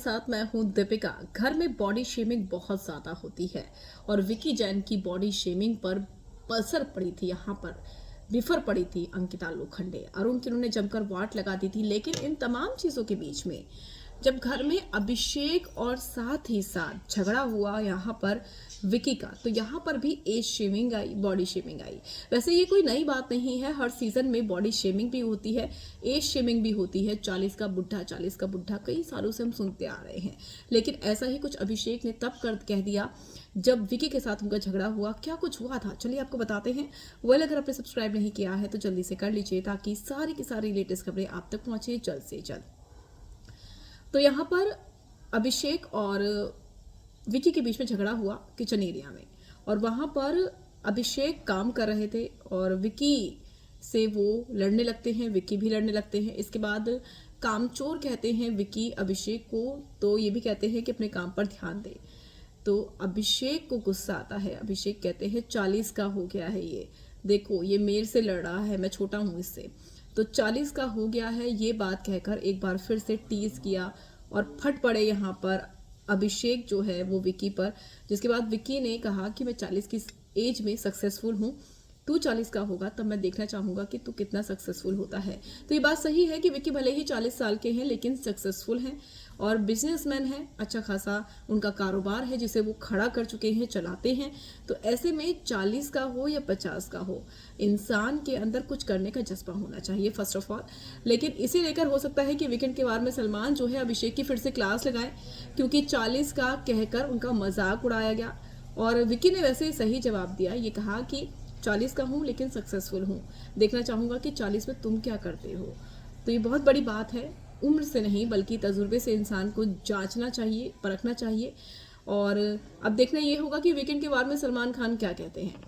साथ मैं हूं दीपिका। घर में बॉडी शेमिंग बहुत ज़्यादा होती है और विकी जैन की बॉडी शेमिंग पर पसर पड़ी थी। यहाँ पर बिफर पड़ी थी अंकिता लोखंडे। अरुण किरणों ने जमकर वाट लगा दी थी। लेकिन इन तमाम चीज़ों के बीच में जब घर में अभिषेक और साथ ही साथ झगड़ा हुआ यहाँ पर विकी का, तो यहाँ पर भी एज शेमिंग आई, बॉडी शेमिंग आई। वैसे ये कोई नई बात नहीं है, हर सीजन में बॉडी शेमिंग भी होती है, एज शेमिंग भी होती है। 40 का बुढ़ा कई सालों से हम सुनते आ रहे हैं। लेकिन ऐसा ही कुछ अभिषेक ने तब कर कह दिया जब विकी के साथ उनका झगड़ा हुआ। क्या कुछ हुआ था, चलिए आपको बताते हैं। अगर आपने सब्सक्राइब नहीं किया है तो जल्दी से कर लीजिए ताकि सारी की सारी लेटेस्ट खबरें आप तक पहुंचे जल्द से जल्द। तो यहाँ पर अभिषेक और विकी के बीच में झगड़ा हुआ किचन एरिया में, और वहाँ पर अभिषेक काम कर रहे थे और विकी से वो लड़ने लगते हैं, विकी भी लड़ने लगते हैं। इसके बाद कामचोर कहते हैं विकी अभिषेक को, तो ये भी कहते हैं कि अपने काम पर ध्यान दे। तो अभिषेक को गुस्सा आता है। अभिषेक कहते हैं 40 का हो गया है, ये देखो ये मेरे से लड़ रहा है, मैं छोटा हूँ इससे, तो 40 का हो गया है। ये बात कहकर एक बार फिर से टीज किया और फट पड़े यहाँ पर अभिषेक जो है वो विकी पर। जिसके बाद विकी ने कहा कि मैं 40 की एज में सक्सेसफुल हूँ, तू 40 का होगा तब मैं देखना चाहूँगा कि तू कितना सक्सेसफुल होता है। तो ये बात सही है कि विकी भले ही 40 साल के हैं लेकिन सक्सेसफुल हैं और बिजनेसमैन हैं। अच्छा खासा उनका कारोबार है जिसे वो खड़ा कर चुके हैं, चलाते हैं। तो ऐसे में 40 का हो या 50 का हो, इंसान के अंदर कुछ करने का जज्बा होना चाहिए फर्स्ट ऑफ ऑल। लेकिन इसे लेकर हो सकता है कि वीकेंड के वार में सलमान जो है अभिषेक की फिर से क्लास लगाए, क्योंकि 40 का कहकर उनका मजाक उड़ाया गया। और विकी ने वैसे सही जवाब दिया, ये कहा कि 40 का हूँ लेकिन सक्सेसफुल हूँ, देखना चाहूँगा कि 40 में तुम क्या करते हो। तो ये बहुत बड़ी बात है। उम्र से नहीं बल्कि तजुर्बे से इंसान को जांचना चाहिए, परखना चाहिए। और अब देखना ये होगा कि वीकेंड के वार में सलमान खान क्या कहते हैं।